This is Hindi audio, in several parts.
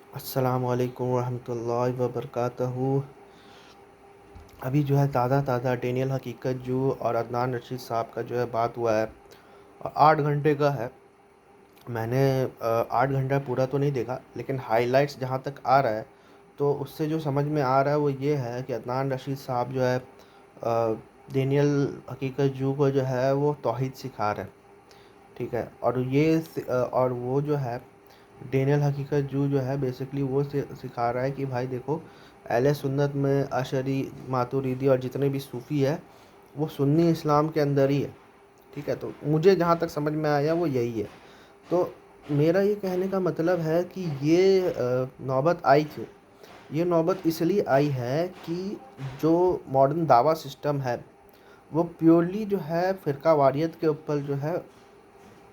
अस्सलामुअलैकुम रहमतुल्लाहि व बरकातहू। अभी जो है ताज़ा ताज़ा डेनियल हकीकत जू और अदनान रशीद साहब का जो है बात हुआ है और 8 घंटे का है। मैंने 8 घंटा पूरा तो नहीं देखा, लेकिन हाइलाइट्स जहाँ तक आ रहा है तो उससे जो समझ में आ रहा है वो ये है कि अदनान रशीद साहब जो है डेनियल हकीकत जू को जो है वो तौहीद सिखा रहे हैं। ठीक है, और और वो जो है डेनियल हकीकत जो है बेसिकली वो सिखा रहा है कि भाई देखो, अहले सुन्नत में अशरी, मातुरीदी और जितने भी सूफ़ी है वो सुन्नी इस्लाम के अंदर ही है। ठीक है, तो मुझे जहाँ तक समझ में आया वो यही है। तो मेरा ये कहने का मतलब है कि ये नौबत आई क्यों? ये नौबत इसलिए आई है कि जो मॉडर्न दावा सिस्टम है वो प्योरली जो है फ़िरका वारियत के ऊपर जो है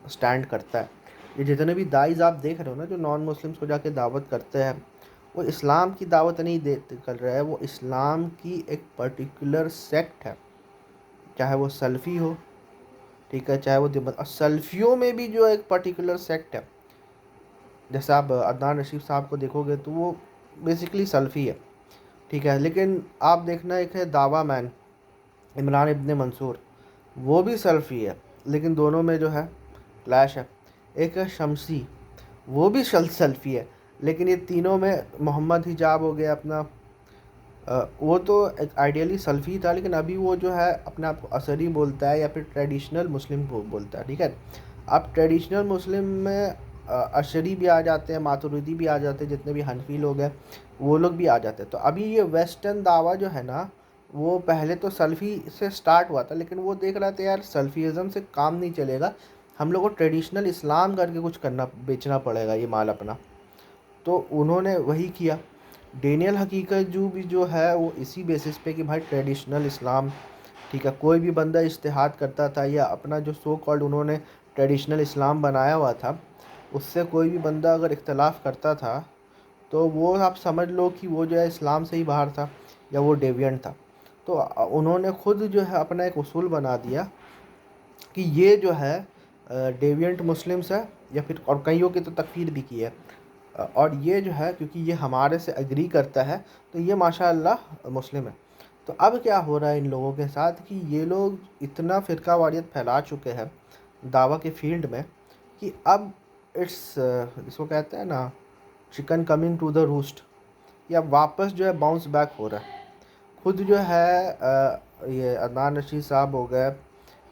स्टैंड करता है। ये जितने भी दाइज आप देख रहे हो ना, जो नॉन मुस्लिम्स को जाके दावत करते हैं, वो इस्लाम की दावत नहीं दे कर रहा है, वो इस्लाम की एक पर्टिकुलर सेक्ट है। चाहे वो सल्फ़ी हो, ठीक है, चाहे वो देवबंद। और सल्फ़ियों में भी जो एक पर्टिकुलर सेक्ट है, जैसे आप अदनान रशीद साहब को देखोगे तो वो बेसिकली सल्फ़ी है। ठीक है, लेकिन आप देखना, एक है दावा मैन इमरान इब्ने मंसूर, वो भी सल्फ़ी है, लेकिन दोनों में जो है क्लैश है। एक है शमसी, वो भी सल्फ़ी है, लेकिन ये तीनों में मोहम्मद हिजाब हो गया अपना। वो तो एक आइडियली सल्फ़ी था, लेकिन अभी वो जो है अपने आप को असरी बोलता है या फिर ट्रेडिशनल मुस्लिम बोलता है। ठीक है, अब ट्रेडिशनल मुस्लिम में अशरी भी आ जाते हैं, मातुरीदी भी आ जाते हैं, जितने भी हनफी लोग हैं वो लोग भी आ जाते हैं। तो अभी ये वेस्टर्न दावा जो है ना, वो पहले तो सल्फ़ी से स्टार्ट हुआ था, लेकिन वो देख रहा था यार सल्फ़ीज़म से काम नहीं चलेगा, हम लोग को ट्रेडिशनल इस्लाम करके कुछ करना, बेचना पड़ेगा ये माल अपना। तो उन्होंने वही किया। डेनियल हकीकत भी जो है वो इसी बेसिस पे कि भाई ट्रेडिशनल इस्लाम, ठीक है, कोई भी बंदा इज्तिहाद करता था या अपना जो सो कॉल्ड उन्होंने ट्रेडिशनल इस्लाम बनाया हुआ था, उससे कोई भी बंदा अगर इख्तलाफ करता था तो वो आप समझ लो कि वो जो है इस्लाम से ही बाहर था या वो डेविएंट था। तो उन्होंने खुद जो है अपना एक उसूल बना दिया कि ये जो है डेविएंट मुस्लिम्स है, या फिर और कईयों की तो तकफीर भी की है। और ये जो है क्योंकि ये हमारे से एग्री करता है तो ये माशाअल्लाह मुस्लिम है। तो अब क्या हो रहा है इन लोगों के साथ कि ये लोग इतना फ़िरका वारियत फैला चुके हैं दावा के फील्ड में कि अब इसको कहते हैं ना, chicken coming to the roost, या वापस जो है बाउंस बैक हो रहा है। खुद जो है ये अदनान रशीद साहब हो गए,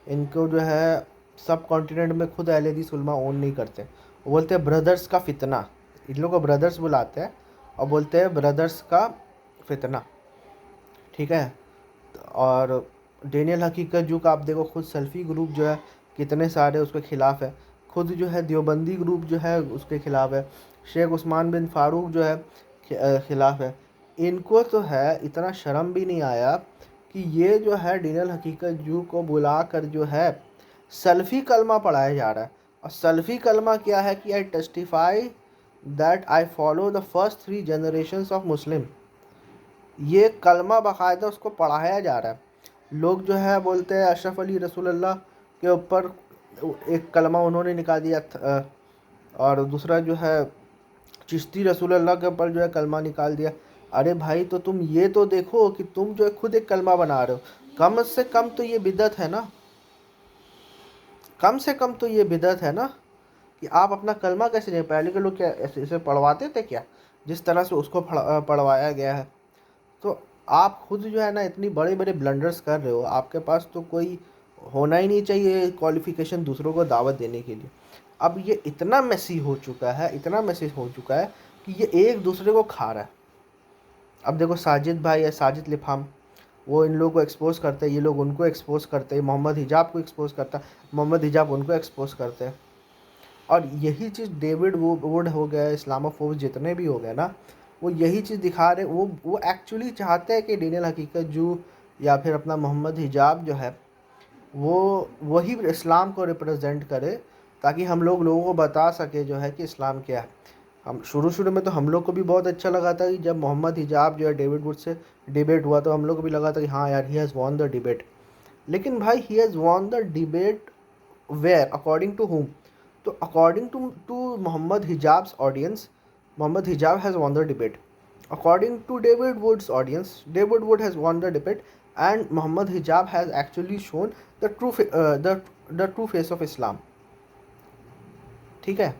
इनको जो है सब कॉन्टिनेंट में खुद अहले हदीस उलमा ओन नहीं करते। वो बोलते हैं ब्रदर्स का फितना, इन लोगों को ब्रदर्स बुलाते हैं और बोलते हैं ब्रदर्स का फितना। ठीक है, और डेनियल हकीकत का आप देखो, खुद सल्फ़ी ग्रुप जो है कितने सारे उसके ख़िलाफ़ है, खुद जो है देवबंदी ग्रुप जो है उसके ख़िलाफ़ है, शेख उस्मान बिन फ़ारूक जो है ख़िलाफ़ है। इनको तो है इतना शर्म भी नहीं आया कि ये जो है डेनियल हकीकत को बुला कर जो है सल्फ़ी कलमा पढ़ाया जा रहा है। और सल्फ़ी कलमा क्या है कि I testify that I follow the first 3 generations of Muslim. ये कलमा बाकायदा उसको पढ़ाया जा रहा है। लोग जो है बोलते हैं अशरफ अली रसूलुल्लाह के ऊपर एक कलमा उन्होंने निकाल दिया और दूसरा जो है चिश्ती रसूलुल्लाह के ऊपर जो है कलमा निकाल दिया। अरे भाई, तो तुम ये तो देखो कि तुम जो है खुद एक कलमा बना रहे हो। कम से कम तो ये बिदअत है ना, कम से कम तो ये बिदअत है ना कि आप अपना कलमा कैसे नहीं, पहले के लोग क्या ऐसे ऐसे पढ़वाते थे क्या, जिस तरह से उसको पढ़वाया गया है। तो आप खुद जो है ना इतनी बड़े बड़े ब्लंडर्स कर रहे हो, आपके पास तो कोई होना ही नहीं चाहिए क्वालिफिकेशन दूसरों को दावत देने के लिए। अब ये इतना मैसी हो चुका है, इतना मैसी हो चुका है कि ये एक दूसरे को खा रहा है। अब देखो साजिद भाई है, साजिद लिफाम, वो इन लोगों को एक्सपोज करते हैं, ये लोग उनको एक्सपोज करते हैं, मोहम्मद हिजाब को एक्सपोज करता है, मोहम्मद हिजाब उनको एक्सपोज करते हैं। और यही चीज़ डेविड वुड हो गया, इस्लामोफोब जितने भी हो गए ना, वो यही चीज़ दिखा रहे। वो एक्चुअली चाहते हैं कि डेनियल हकीकत या फिर अपना मोहम्मद हिजाब जो है वो वही इस्लाम को रिप्रेजेंट करे, ताकि हम लोगों को बता सके जो है कि इस्लाम क्या है। हम शुरू शुरू में तो हम लोग को भी बहुत अच्छा लगा था कि जब मोहम्मद हिजाब जो है डेविड वुड से डिबेट हुआ, तो हम लोग को भी लगा था कि हाँ यार, he has won the debate. लेकिन भाई, he has won the debate where, according to whom? तो according to Muhammad Hijab's audience, Muhammad Hijab has won the debate. According to David Wood's audience, David Wood has won the debate, and Muhammad Hijab has actually shown the true face of Islam. ठीक है,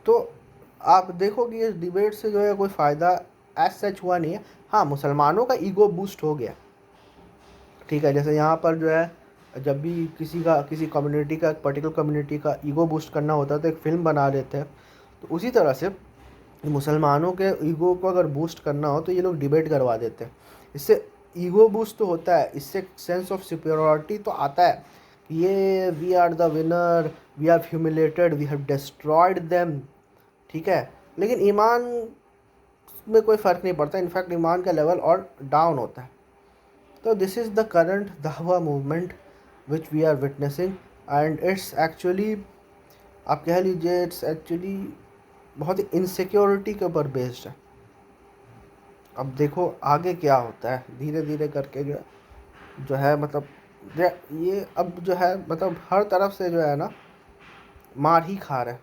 तो आप देखोगे इस डिबेट से जो है कोई फ़ायदा एज सच हुआ नहीं है। हाँ, मुसलमानों का ईगो बूस्ट हो गया, ठीक है। जैसे यहाँ पर जो है जब भी किसी कम्युनिटी का, पर्टिकुलर कम्युनिटी का ईगो बूस्ट करना होता है तो एक फ़िल्म बना देते हैं। तो उसी तरह से मुसलमानों के ईगो को अगर बूस्ट करना हो तो ये लोग डिबेट करवा देते हैं। इससे ईगो बूस्ट तो होता है, इससे सेंस ऑफ सुपीरियरिटी तो आता है कि ये we are the winner, we have humiliated, we have destroyed them, ठीक है। लेकिन ईमान में कोई फ़र्क नहीं पड़ता, इनफैक्ट ईमान का लेवल और डाउन होता है। तो दिस इज़ द करंट दावा movement which we are witnessing, and it's actually, आप कह लीजिए, इट्स एक्चुअली बहुत ही इनसिक्योरिटी के ऊपर बेस्ड है। अब देखो आगे क्या होता है, धीरे धीरे करके जो है मतलब ये अब जो है मतलब हर तरफ से जो है ना मार ही खा रहा है।